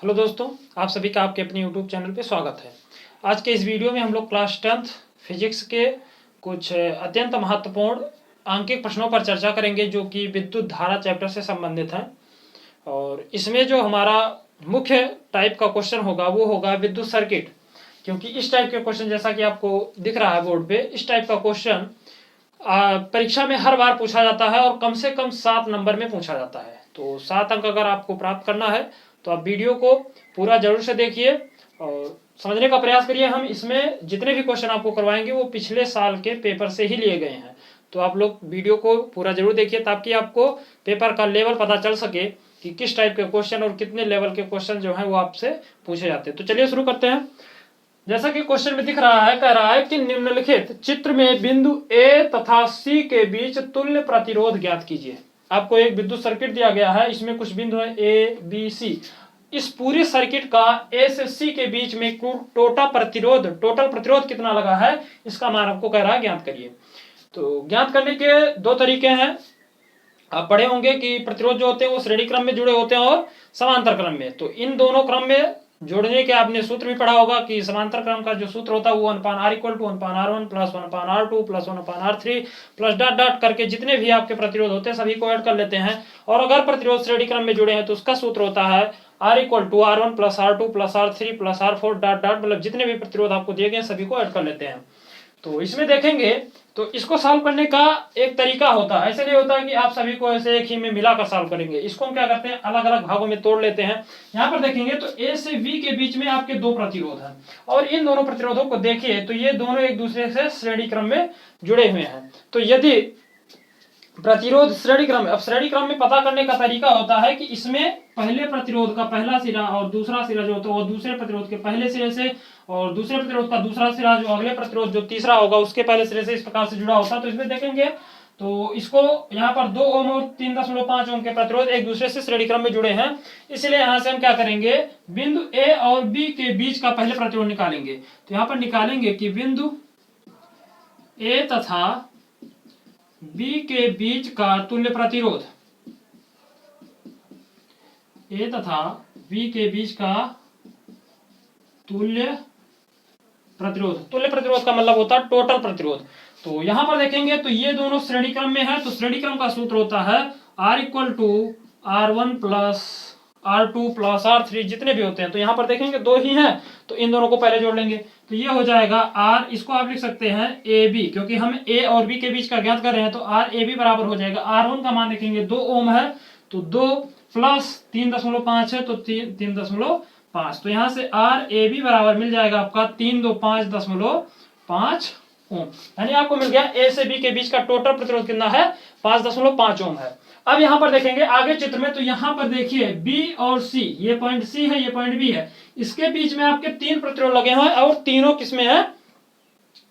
Hello दोस्तों, आप सभी का आपके अपने यूट्यूब चैनल पे स्वागत है। आज के इस वीडियो में हम लोग क्लास 10th फिजिक्स के कुछ अत्यंत महत्वपूर्ण आंकिक प्रश्नों पर चर्चा करेंगे जो कि विद्युत धारा चैप्टर से संबंधित हैं। और इसमें जो हमारा मुख्य टाइप का क्वेश्चन होगा वो होगा विद्युत सर्किट, क्योंकि इस टाइप के क्वेश्चन जैसा कि आपको दिख रहा है बोर्ड पे, इस टाइप का क्वेश्चन परीक्षा में हर बार पूछा जाता है और कम से कम 7 नंबर में पूछा जाता है। तो 7 अंक अगर आपको प्राप्त करना है तो आप वीडियो को पूरा जरूर से देखिए और समझने का प्रयास करिए। हम इसमें जितने भी क्वेश्चन आपको करवाएंगे वो पिछले साल के पेपर से ही लिए गए हैं, तो आप लोग वीडियो को पूरा जरूर देखिए ताकि आपको पेपर का लेवल पता चल सके कि किस टाइप के क्वेश्चन और कितने लेवल के क्वेश्चन जो है वो आपसे पूछे जाते हैं। तो चलिए शुरू करते हैं। जैसा कि क्वेश्चन में दिख रहा है, कह रहा है कि निम्नलिखित चित्र में बिंदु ए तथा सी के बीच तुल्य प्रतिरोध ज्ञात कीजिए। आपको एक विद्युत सर्किट दिया गया है, इसमें कुछ बिंदु है ए बी सी। इस पूरी सर्किट का ए से सी के बीच में टोटल प्रतिरोध कितना लगा है, इसका मान आपको कह रहा है ज्ञात करिए। तो ज्ञात करने के दो तरीके हैं। आप पढ़े होंगे कि प्रतिरोध जो होते हैं वो श्रेणी क्रम में जुड़े होते हैं और समांतर क्रम में। तो इन दोनों क्रम में जोड़ने के आपने सूत्र भी पढ़ा होगा कि समांतर क्रम का जो सूत्र होता है वो 1/r = 1/r1 + 1/r2 + 1/r3 plus dot dot करके जितने भी आपके प्रतिरोध होते हैं सभी को ऐड कर लेते हैं। और अगर प्रतिरोध श्रेणी क्रम में जुड़े हैं तो उसका सूत्र होता है r = r1 + r2 + r3 + r4 dot dot, मतलब जितने भी प्रतिरोध आपको दिए गए सभी को ऐड कर लेते हैं। तो इसमें देखेंगे तो इसको सॉल्व करने का एक तरीका होता है, ऐसे नहीं होता कि आप सभी को ऐसे एक ही में मिलाकर सॉल्व करेंगे। इसको हम क्या करते हैं, अलग अलग भागों में तोड़ लेते हैं। यहाँ पर देखेंगे तो ए से बी के बीच में आपके दो प्रतिरोध हैं और इन दोनों प्रतिरोधों को देखिए तो ये दोनों एक दूसरे से श्रेणी क्रम में जुड़े हुए हैं। तो यदि प्रतिरोध श्रेणी क्रम में, अब श्रेणी क्रम में पता करने का तरीका होता है कि इसमें पहले प्रतिरोध का पहला सिरा और दूसरा सिरा जो होता है वो दूसरे प्रतिरोध के पहले सिरे से, और दूसरे प्रतिरोध का दूसरा सिरा जो अगले प्रतिरोध जो तीसरा होगा उसके पहले सिरे से, इस प्रकार से जुड़ा होता है। तो इसमें देखेंगे तो इसको यहाँ पर 2 ओम और 3.5 ओम के प्रतिरोध एक दूसरे से श्रेणी क्रम में जुड़े हैं, इसलिए यहाँ से हम क्या करेंगे, बिंदु ए और बी के बीच का पहले प्रतिरोध निकालेंगे। तो यहाँ पर निकालेंगे कि बिंदु ए तथा बी के बीच का तुल्य प्रतिरोध, ए तथा बी के बीच का तुल्य प्रतिरोध का मतलब होता है टोटल प्रतिरोध। तो यहां पर देखेंगे तो ये दोनों श्रेणी क्रम में है, तो श्रेणी क्रम का सूत्र होता है r = r1 + r2 + r3 जितने भी होते हैं। तो यहाँ पर देखेंगे दो ही हैं तो इन दोनों को पहले जोड़ लेंगे। तो ये हो जाएगा r, इसको आप लिख सकते हैं ए बी, क्योंकि हम ए और बी के बीच का ज्ञात कर रहे हैं। तो r ए बी बराबर हो जाएगा, r1 का मान देखेंगे 2 ओम है तो 2 + 3.5 है तो 3.5। तो यहाँ से r ए बी बराबर मिल जाएगा आपका 3 2 5.5 ओम, यानी आपको मिल गया ए से बी के बीच का टोटल प्रतिरोध कितना है, 5.5 ओम है। अब यहाँ पर देखेंगे आगे चित्र में, तो यहाँ पर देखिए बी और सी, ये पॉइंट सी है ये पॉइंट बी है, इसके बीच में आपके 3 प्रतिरोध लगे हैं और तीनों किसमें है,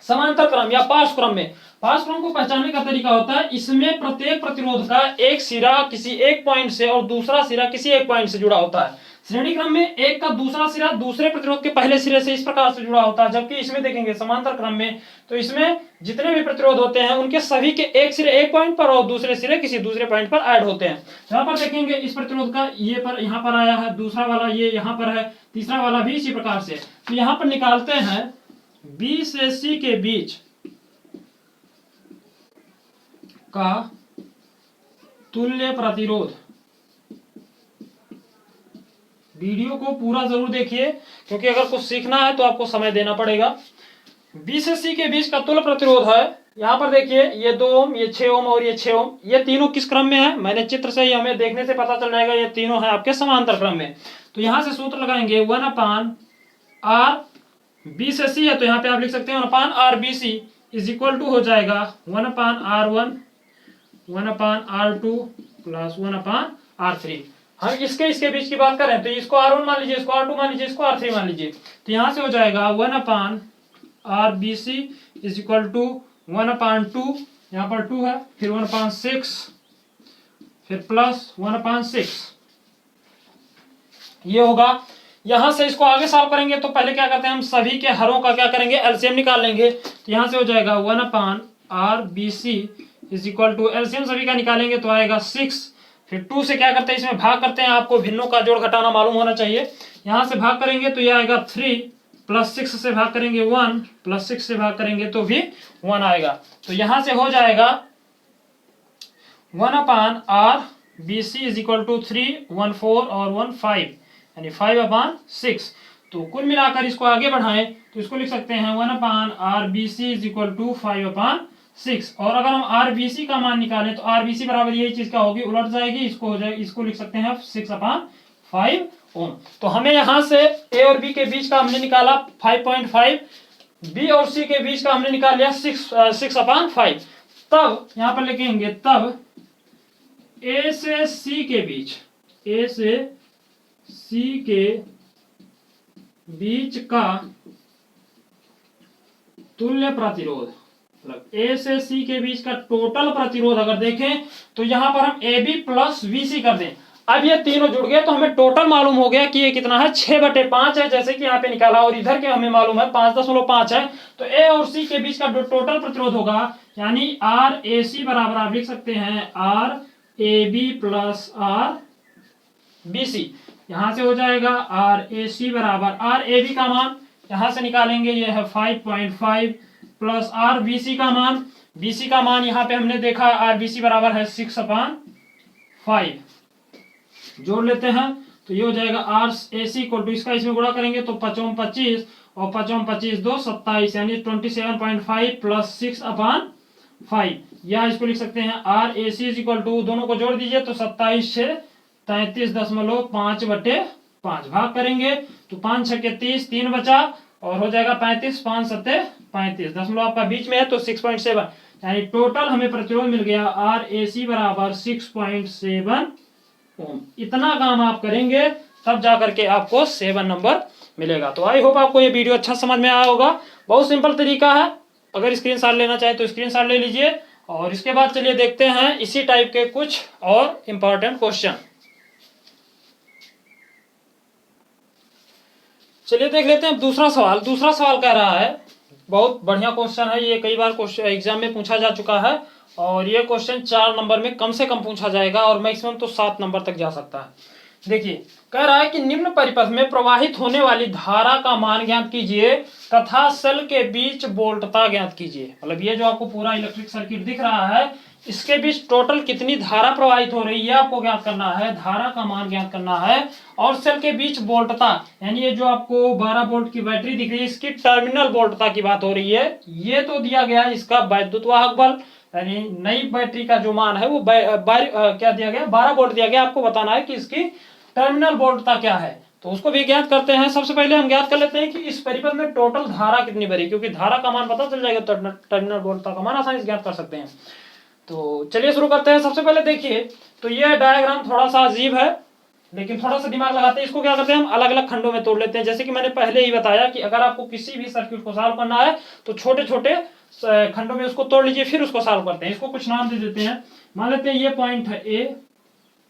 समांतर क्रम या पार्श्व क्रम में। पार्श्व क्रम को पहचानने का तरीका होता है, इसमें प्रत्येक प्रतिरोध का एक सिरा किसी एक पॉइंट से और दूसरा सिरा किसी एक पॉइंट से जुड़ा होता है। श्रेणी क्रम में एक का दूसरा सिरा दूसरे प्रतिरोध के पहले सिरे से इस प्रकार से जुड़ा होता है, जबकि इसमें देखेंगे समांतर क्रम में तो इसमें जितने भी प्रतिरोध होते हैं उनके सभी के एक सिरे एक पॉइंट पर और दूसरे सिरे किसी दूसरे पॉइंट पर ऐड होते हैं। यहाँ पर देखेंगे इस प्रतिरोध का ये पर यहाँ पर आया है, दूसरा वाला ये यहाँ पर है, तीसरा वाला भी इसी प्रकार से। तो यहाँ पर निकालते हैं बी से सी के बीच का तुल्य प्रतिरोध। वीडियो को पूरा जरूर देखिए क्योंकि अगर कुछ सीखना है तो आपको समय देना पड़ेगा। बी से सी के बीच का तुल्य प्रतिरोध है, यहाँ पर देखिए ये 2 ओम, ये 6 ओम और ये 6 ओम, ये तीनों किस क्रम में है, मैंने चित्र से ही हमें देखने से पता चल जाएगा, ये तीनों है आपके समांतर क्रम में। तो यहाँ से सूत्र लगाएंगे 1/r, बी से सी है तो यहाँ पे आप लिख सकते हैं 1/r/bc = हो जाएगा 1/r1 1/r2 + 1/r3। हम इसके बीच की बात करें तो इसको r1 मान लीजिए, इसको r2 मान लीजिए, इसको r3 मान लीजिए। तो यहां से हो जाएगा 1/r/bc = 1/2, यहाँ पर 2 है, फिर 1/6, फिर प्लस 1/6 ये होगा। यहां से इसको आगे सॉल्व करेंगे तो पहले क्या करते हैं, हम सभी के हरों का क्या करेंगे, एलसीएम निकाल लेंगे। तो यहां से हो जाएगा 1/r/bc = एलसीएम सभी का निकालेंगे तो आएगा 6, फिर 2 से क्या करते हैं इसमें भाग करते हैं, आपको भिन्नों का जोड़ घटाना मालूम होना चाहिए। यहाँ से भाग करेंगे तो ये आएगा 3, प्लस 6 से भाग करेंगे 1, प्लस 6 से भाग करेंगे तो भी 1 आएगा। तो यहाँ से हो जाएगा 1/r BC is equal to 3, 1 4 और 1 5, यानी 5/6। तो कुल मिलाकर इसको आगे बढ़ाएं तो इसको लिख सकते हैं 1/r BC is equal to 5/6। और अगर हम RBC का मान निकालें तो RBC बराबर यही चीज क्या होगी, उलट जाएगी, इसको हो जाएगी, इसको लिख सकते हैं 6/5 ओम। तो हमें यहाँ से A और B के बीच का हमने निकाला 5.5, B और C के बीच का हमने निकाल लिया 6/5। तब यहाँ पर लिखेंगे तब A से C के बीच, A से C के बीच का तुल्य प्रतिरोध, मतलब A से C के बीच का टोटल प्रतिरोध अगर देखें तो यहां पर हम AB प्लस VC कर दें। अब ये तीनों जुड़ गए तो हमें टोटल मालूम हो गया कि ये कितना है, 6/5 है, जैसे कि यहाँ पे निकाला, और इधर के हमें मालूम है 5.5 है। तो A और C के बीच का टोटल प्रतिरोध होगा, यानी RAC बराबर आप लिख सकते हैं RAB प्लस RBC। यहां से हो जाएगा RAC बराबर RAB का मान यहां से निकालेंगे, ये है 5.5 प्लस RBC का मान, BC का मान यहाँ पे हमने देखा RBC बराबर है 6/5, जोड़ लेते हैं तो ये हो जाएगा RAC इक्वल टू, इसका इसमें गुणा करेंगे तो 5 25 और 5 25 2 27, यानी 27.5 प्लस 6/5, या इसको लिख सकते हैं RAC इक्वल टू, दोनों को जोड़ दीजिए तो 27 से 33.5/5 भाग करेंगे तो 5 6 के 30, 3 बचा और हो जाएगा 35, 5 7 35, दशमलव आपका बीच में है तो 6.7, यानी टोटल हमें प्रतिरोध मिल गया RAC बराबर 6.7 ओम। इतना काम आप करेंगे तब जाकर के आपको 7 नंबर मिलेगा। तो आई होप आपको ये वीडियो अच्छा समझ में आया होगा। बहुत सिंपल तरीका है, अगर स्क्रीनशॉट लेना चाहे तो स्क्रीनशॉट ले लीजिए। और इसके बाद चलिए देखते हैं इसी टाइप के कुछ और इंपॉर्टेंट क्वेश्चन। चलिए देख लेते हैं दूसरा सवाल। दूसरा सवाल कह रहा है, बहुत बढ़िया क्वेश्चन है ये, कई बार क्वेश्चन एग्जाम में पूछा जा चुका है, और ये क्वेश्चन 4 नंबर में कम से कम पूछा जाएगा और मैक्सिमम तो 7 नंबर तक जा सकता है। देखिए कह रहा है कि निम्न परिपथ में प्रवाहित होने वाली धारा का मान ज्ञात कीजिए तथा सेल के बीच वोल्टता ज्ञात कीजिए। मतलब ये जो आपको पूरा इलेक्ट्रिक सर्किट दिख रहा है, इसके बीच टोटल कितनी धारा प्रवाहित हो रही है आपको ज्ञात करना है, धारा का मान ज्ञात करना है। और सेल के बीच वोल्टता, यानी ये जो आपको 12 वोल्ट की बैटरी दिख रही है, इसकी टर्मिनल वोल्टता की बात हो रही है। ये तो दिया गया है इसका वैद्युत वाहक बल, यानी नई बैटरी का जो मान है वो क्या दिया गया, 12 वोल्ट दिया गया। आपको बताना है कि इसकी टर्मिनल वोल्टता क्या है, तो उसको भी ज्ञात करते हैं। सबसे पहले हम ज्ञात कर लेते हैं कि इस परिपथ में टोटल धारा कितनी बड़ी, क्योंकि धारा का मान पता चल जाएगा तो टर्मिनल वोल्टता का मान आसानी से ज्ञात कर सकते हैं। तो चलिए शुरू करते हैं। सबसे पहले देखिए तो ये डायग्राम थोड़ा सा अजीब है, लेकिन थोड़ा सा दिमाग लगाते हैं। इसको क्या करते हैं, हम अलग अलग खंडों में तोड़ लेते हैं। जैसे कि मैंने पहले ही बताया कि अगर आपको किसी भी सर्किट को सॉल्व करना है तो छोटे छोटे खंडों में उसको तोड़ लीजिए, फिर उसको सॉल्व करते हैं। इसको कुछ नाम दे देते हैं। मान लेते हैं ये पॉइंट है ए,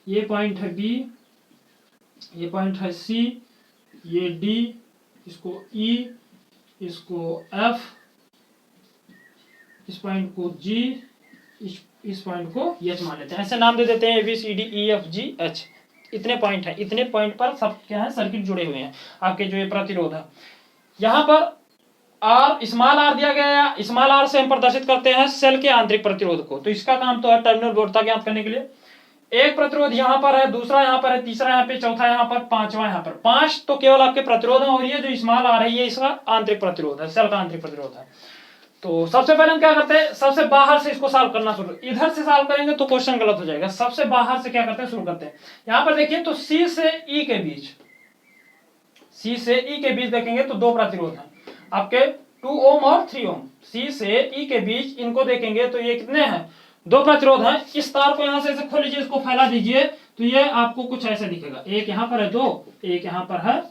ये पॉइंट है बी, ये पॉइंट है सी, ये डी, इसको ई, इसको एफ, इस पॉइंट को जी, इस पॉइंट को एच मान लेते हैं। ऐसे नाम दे देते हैं A B C D E F G H. इतने पॉइंट हैं, इतने पॉइंट पर सब क्या है, सर्किट जुड़े हुए हैं आपके जो ये प्रतिरोध है। यहाँ पर आर, स्मॉल आर दिया गया है, स्मॉल आर से हम प्रदर्शित करते हैं सेल के आंतरिक प्रतिरोध को। तो इसका काम तो है टर्मिनल वोल्टता ज्ञात करने के लिए। एक प्रतिरोध यहाँ पर है, दूसरा यहाँ पर है, तीसरा यहाँ पे, चौथा यहाँ पर, पांचवा यहाँ पर। 5 तो केवल आपके प्रतिरोध है, और ये जो स्मॉल आर है ये इसका आंतरिक प्रतिरोध है, सेल का आंतरिक प्रतिरोध है। तो सबसे पहले हम क्या करते हैं, सबसे बाहर से इसको सॉल्व करना शुरू। इधर से सॉल्व करेंगे तो क्वेश्चन गलत हो जाएगा। सबसे बाहर से क्या करते हैं, शुरू करते हैं। यहाँ पर देखिए तो सी से ई के बीच, सी से ई के बीच देखेंगे तो 2 प्रतिरोध हैं आपके, 2 ओम और 3 ओम। सी से ई के बीच इनको देखेंगे तो ये कितने हैं, 2 प्रतिरोध हैं। इस तार को यहां से ऐसे खोल लीजिए, इसको फैला दीजिए तो ये आपको कुछ ऐसे दिखेगा। एक यहाँ पर है 2, एक यहाँ पर है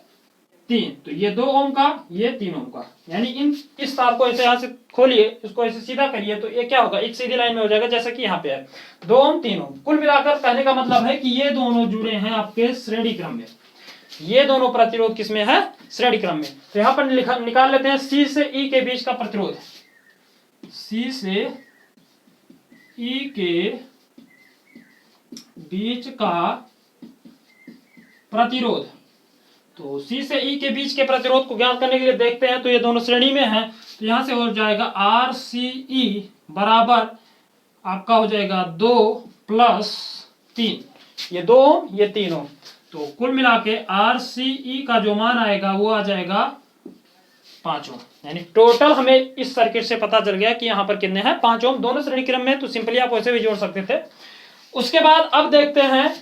3, तो ये 2 ओम का, ये 3 ओम का। यानी इस तार को ऐसे यहां से खोलिए, इसको ऐसे सीधा करिए तो ये क्या होगा, एक सीधी लाइन में हो जाएगा, जैसे कि यहाँ पे है 2 ओम 3 ओम। कुल मिलाकर कहने का मतलब है कि ये दोनों जुड़े हैं आपके श्रेणी क्रम में। ये दोनों प्रतिरोध किसमें है, श्रेणी क्रम में। तो यहाँ पर निकाल लेते हैं सी से ई के बीच का प्रतिरोध। सी से ई के बीच का प्रतिरोध, तो सी से ई के बीच के प्रतिरोध को ज्ञात करने के लिए देखते हैं। तो ये दोनों श्रेणी में हैं, तो यहां से हो जाएगा आर सी ई बराबर आपका हो जाएगा 2 + 3, ये 2 ओम ये 3 ओम। तो कुल मिला के आर सी ई का जो मान आएगा वो आ जाएगा 5 ओम। यानी टोटल हमें इस सर्किट से पता चल गया कि यहाँ पर कितने हैं, 5 ओम। दोनों श्रेणी क्रम में, तो सिंपली आप वैसे भी जोड़ सकते थे। उसके बाद अब देखते हैं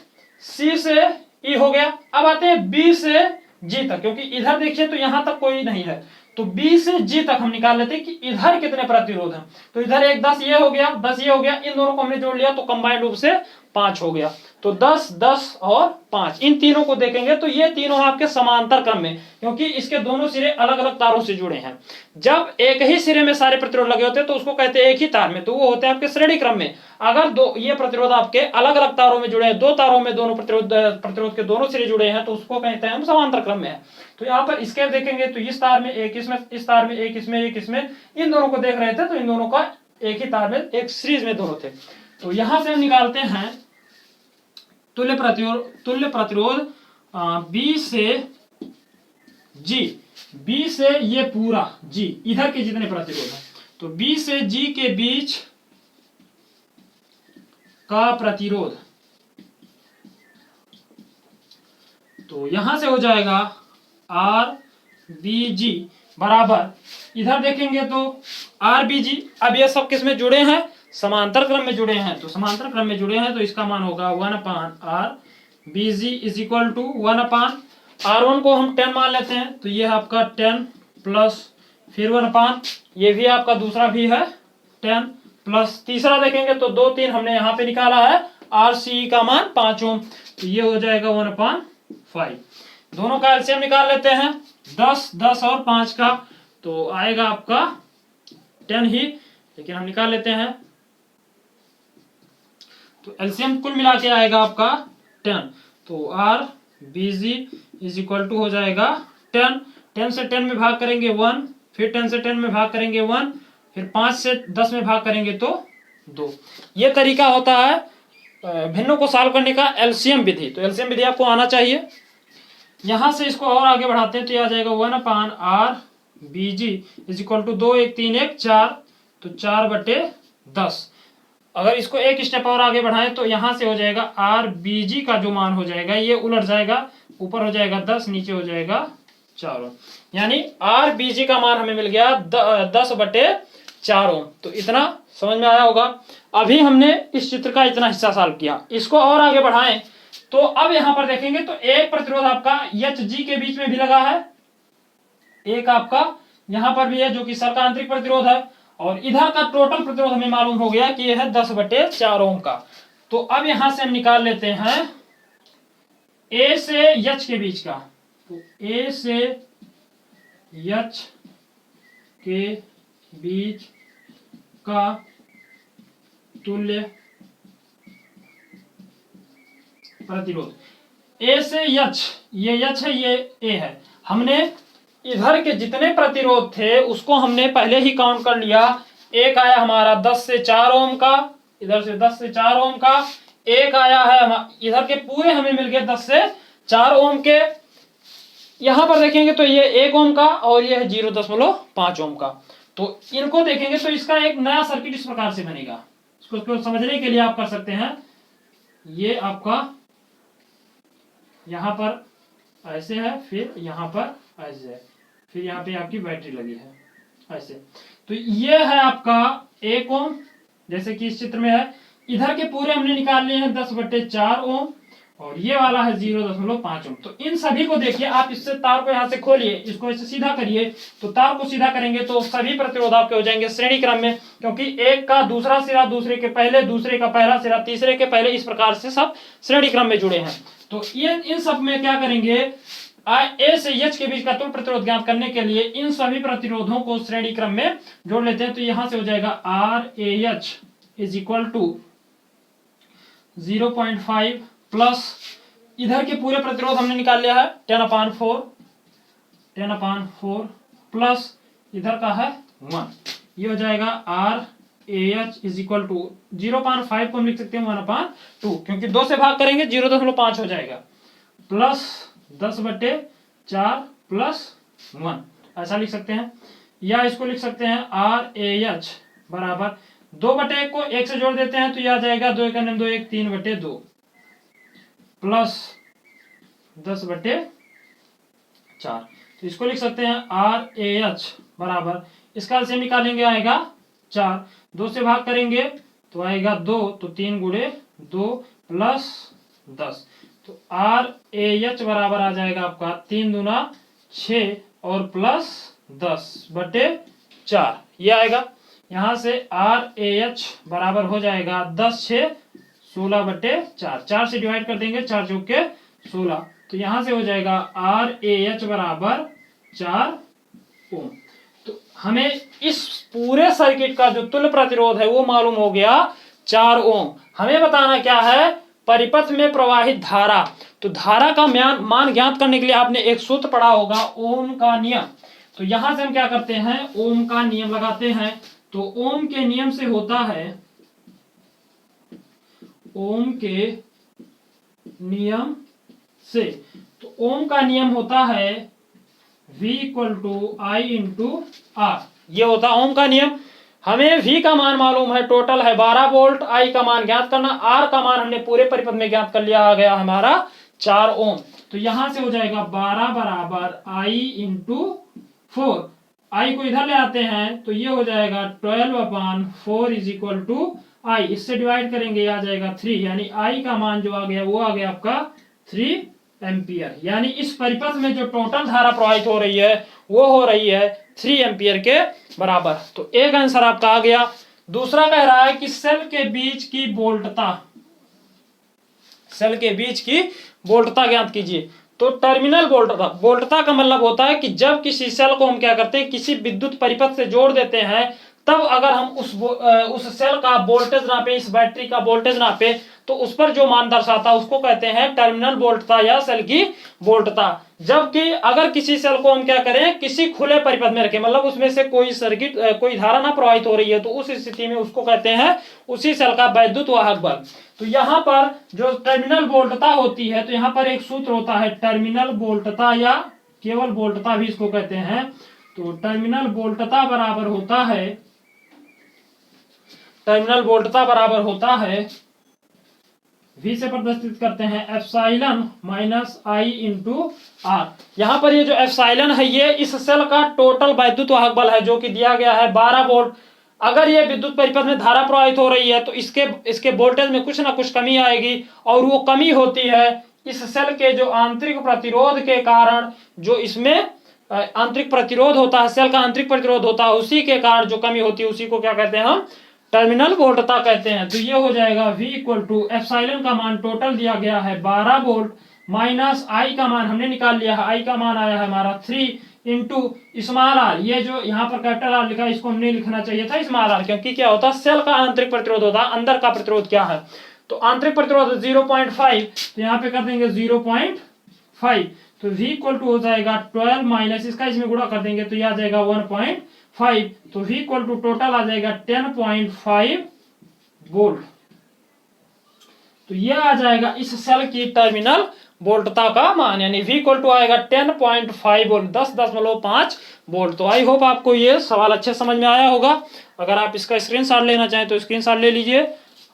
सी से ई हो गया, अब आते हैं बी से जी तक, क्योंकि इधर देखिए तो यहां तक कोई नहीं है, तो बी से जी तक हम निकाल लेते हैं कि इधर कितने प्रतिरोध हैं। तो इधर एक 10 ये हो गया, 10 ये हो गया, इन दोनों को हमने जोड़ लिया तो कंबाइंड रूप से 5 हो गया। तो 10, 10 और 5, इन तीनों को देखेंगे तो ये तीनों आपके समांतर क्रम में, क्योंकि इसके दोनों सिरे अलग अलग तारों से जुड़े हैं। जब एक ही सिरे में सारे प्रतिरोध लगे होते हैं तो उसको कहते हैं एक ही तार में, तो वो होते हैं आपके श्रेणी क्रम में। अगर दो ये प्रतिरोध आपके अलग अलग तारों में जुड़े हैं, 2 तारों में दोनों प्रतिरोध के दोनों सिरे जुड़े हैं, तो उसको कहते हैं हम समांतर क्रम में है। तो यहाँ पर इसके देखेंगे तो इस तार में एक, इसमें इस तार में एक, इसमें एक, इसमें इन दोनों को देख रहे थे, तो इन दोनों का एक ही तार में एक सीरीज में दोनों थे। तो यहां से हम निकालते हैं तुल्य प्रतिरोध बी से जी, बी से ये पूरा जी इधर के जितने प्रतिरोध हैं, तो बी से जी के बीच का प्रतिरोध, तो यहां से हो जाएगा आर बी जी बराबर, इधर देखेंगे तो आर बी जी, अब ये सब किस में जुड़े हैं, समांतर क्रम में जुड़े हैं, तो समांतर क्रम में जुड़े हैं तो इसका मान होगा 1/R BG is equal to 1/R1 को हम 10 मान लेते हैं, तो ये है आपका 10 प्लस फिर 1/, ये भी आपका दूसरा भी है 10 प्लस तीसरा देखेंगे तो 2, 3 हमने यहाँ पे निकाला है RC का मान 5 ओम, तो ये हो जाएगा 1/5। दोनों का एलसीएम निकाल लेते हैं, 10, 10 और 5 का, तो आएगा आपका 10 ही, लेकिन हम निकाल लेते हैं, तो एलसीएम कुल मिला के आएगा आपका 10। तो R BG is equal to हो जाएगा 10, 10 से 10 में भाग करेंगे 1, फिर 10 से 10 में भाग करेंगे 1, फिर 5 से 10 में भाग करेंगे तो 2। ये तरीका होता है भिन्नों को सॉल्व करने का, एलसीएम विधि। तो एलसीएम विधि आपको आना चाहिए। यहां से इसको और आगे बढ़ाते हैं तो आ जाएगा 1/R BG is equal to 2, 1, 3, 1, 4, तो 4/10। अगर इसको एक स्टेप और आगे बढ़ाएं तो यहां से हो जाएगा आर बीजी का जो मान हो जाएगा ये उलट जाएगा, ऊपर हो जाएगा 10, नीचे हो जाएगा 4 ओम, यानी आर बीजी का मान हमें मिल गया 10/4 ओम। तो इतना समझ में आया होगा। अभी हमने इस चित्र का इतना हिस्सा सॉल्व किया, इसको और आगे बढ़ाएं तो अब यहां पर देखेंगे तो एक प्रतिरोध आपका एच जी के बीच में भी लगा है, एक आपका यहां पर भी है जो कि सर का आंतरिक प्रतिरोध है, और इधर का टोटल प्रतिरोध हमें मालूम हो गया कि यह है 10/4 ओम का। तो अब यहां से हम निकाल लेते हैं ए से एच के बीच का, तो ए से एच के बीच का तुल्य प्रतिरोध, ए से एच, ये एच है ये ए है, हमने इधर के जितने प्रतिरोध थे उसको हमने पहले ही काउंट कर लिया। एक आया हमारा 10 से 4 ओम का, इधर से 10 से 4 ओम का, एक आया है इधर के पूरे हमें मिल गए 10 से 4 ओम के। यहां पर देखेंगे तो ये 1 ओम का और ये है 0.5 ओम का। तो इनको देखेंगे तो इसका एक नया सर्किट इस प्रकार से बनेगा। इसको समझने के लिए आप कर सकते हैं, ये आपका यहां पर ऐसे है, फिर यहां पर ऐसे है, फिर यहाँ पे आपकी बैटरी लगी है ऐसे। तो ये है आपका 1 ओम, जैसे कि इस चित्र में है। इधर के पूरे हमने निकाल लिए हैं 10/4 ओम, और ये वाला है 0.5 ओम। तो इन सभी को देखिए, आप इससे तार को यहाँ से खोलिए, इसको ऐसे सीधा करिए, तो तार को सीधा करेंगे तो सभी प्रतिरोध आपके हो जाएंगे श्रेणी क्रम में, क्योंकि एक का दूसरा सिरा दूसरे के पहले, दूसरे का पहला सिरा तीसरे के पहले, इस प्रकार से सब श्रेणी क्रम में जुड़े हैं। तो ये इन सब में क्या करेंगे, ए से एच के बीच का तुल्य प्रतिरोध ज्ञात करने के लिए इन सभी प्रतिरोधों को श्रेणी क्रम में जोड़ लेते हैं। तो यहां से हो जाएगा R A H is equal to 0.5 plus इधर के पूरे प्रतिरोध हमने निकाल लिया है 10/4 प्लस इधर का है 1, ये हो जाएगा R A H is equal to 0.5 को हम लिख सकते हैं 1/2, क्योंकि 2 से भाग करेंगे 0.5 हो जाएगा, प्लस 10/4 4 + 1 ऐसा लिख सकते हैं। या इसको लिख सकते हैं RAH बराबर 2/1 को 1 से जोड़ देते हैं तो यह आ जाएगा 2 × 2 1 3/2 प्लस 10/4। तो इसको लिख सकते हैं RAH बराबर, इसका एलसीएम निकालेंगे आएगा 4, 2 से भाग करेंगे तो आएगा 2, तो 3 × 2 प्लस 10। तो RAH बराबर आ जाएगा आपका 3 दूना 6 और प्लस 10/4 ये आएगा। यहाँ से RAH बराबर हो जाएगा 10 6 16/4, 4 से डिवाइड कर देंगे, 4 चौक के 16, तो यहाँ से हो जाएगा RAH बराबर 4 ओम। तो हमें इस पूरे सर्किट का जो तुल्य प्रतिरोध है वो मालूम हो गया 4 ओम। हमें बताना क्या है, परिपथ में प्रवाहित धारा। तो धारा का मान ज्ञात करने के लिए आपने एक सूत्र पढ़ा होगा, ओम का नियम। तो यहां से हम क्या करते हैं, ओम का नियम लगाते हैं। तो ओम के नियम से होता है, ओम के नियम से, तो ओम का नियम होता है V = I × R, ये होता है ओम का नियम। हमें V का मान मालूम है, टोटल है 12 वोल्ट, I का मान ज्ञात करना, R का मान हमने पूरे परिपथ में ज्ञात कर लिया, आ गया हमारा 4 ओम। तो यहां से हो जाएगा 12 बराबर I × 4, I को इधर ले आते हैं तो ये हो जाएगा 12/4 = I, इससे डिवाइड करेंगे आ जाएगा 3, यानी I का मान जो आ गया वो आ गया आपका 3 एम्पियर। यानी इस परिपथ में जो टोटल धारा प्रवाहित हो रही है वो हो रही है 3 एम्पियर के बराबर। तो एक आंसर आपका आ गया। दूसरा कह रहा है कि सेल के बीच की वोल्टता, सेल के बीच की वोल्टता ज्ञात कीजिए। तो टर्मिनल वोल्टता, वोल्टता का मतलब होता है कि जब किसी सेल को हम क्या करते हैं, किसी विद्युत परिपथ से जोड़ देते हैं, तब अगर हम उस सेल का वोल्टेज नापे, इस बैटरी का वोल्टेज नापे, तो उस पर जो मान दर्शाता है उसको कहते हैं टर्मिनल वोल्टता या सेल की वोल्टता। जबकि अगर किसी सेल को हम क्या करें, किसी खुले परिपथ में रखें, मतलब उसमें से कोई धारा ना प्रवाहित हो रही है, तो उस स्थिति में उसको कहते हैं उसी सेल का वैद्युत वाहक बल। तो यहाँ पर जो टर्मिनल वोल्टता होती है, तो यहाँ पर एक सूत्र होता है टर्मिनल वोल्टता या केवल वोल्टता भी इसको कहते हैं। तो टर्मिनल वोल्टता बराबर होता है, टर्मिनल वोल्टता बराबर होता है, V से प्रदर्शित करते हैं एप्सिलॉन - I × R। यहाँ पर ये जो एप्सिलॉन है ये इस सेल का टोटल वैद्युत वाहक बल है, जो कि दिया गया है 12 वोल्ट। अगर ये विद्युत परिपथ में धारा प्रवाहित हो रही है तो इसके वोल्टेज में कुछ ना कुछ कमी आएगी, और वो कमी होती है इस सेल के जो आंतरिक प्रतिरोध के कारण। जो इसमें आंतरिक प्रतिरोध होता है, सेल का आंतरिक प्रतिरोध होता है, उसी के कारण जो कमी होती है उसी को क्या कहते हैं हम, टर्मिनल वोल्टता कहते हैं। तो ये हो जाएगा V = एप्सिलॉन का मान टोटल दिया गया है 12 वोल्ट माइनस I का मान हमने निकाल लिया है, I का मान आया है हमारा 3 × स्मॉल r। ये जो यहाँ पर कैपिटल R लिखा है इसको हमने लिखना चाहिए था स्मॉल r, क्योंकि क्या होता है, सेल का आंतरिक प्रतिरोध होता है, अंदर का प्रतिरोध क्या है, तो आंतरिक प्रतिरोध 0.5, तो यहाँ पे कर देंगे 0.5। तो V = हो जाएगा 12 माइनस इसका इसमें गुणा कर देंगे तो यह आ जाएगा 1.5। तो V = टोटल आ जाएगा 10.5 वोल्ट। तो यह आ जाएगा इस सेल की टर्मिनल वोल्टता का मान, यानी V = आएगा 10.5 वोल्ट, 10.5 वोल्ट। तो आई होप आपको ये सवाल अच्छे समझ में आया होगा। अगर आप इसका स्क्रीनशॉट लेना चाहें तो स्क्रीनशॉट ले लीजिए,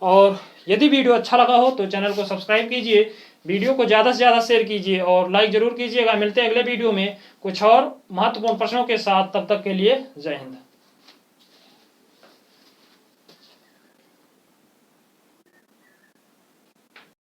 और यदि वीडियो अच्छा लगा हो तो चैनल को सब्सक्राइब कीजिए, वीडियो को ज़्यादा से ज़्यादा शेयर कीजिए और लाइक जरूर कीजिएगा। मिलते हैं अगले वीडियो में कुछ और महत्वपूर्ण प्रश्नों के साथ, तब तक के लिए जय हिंद।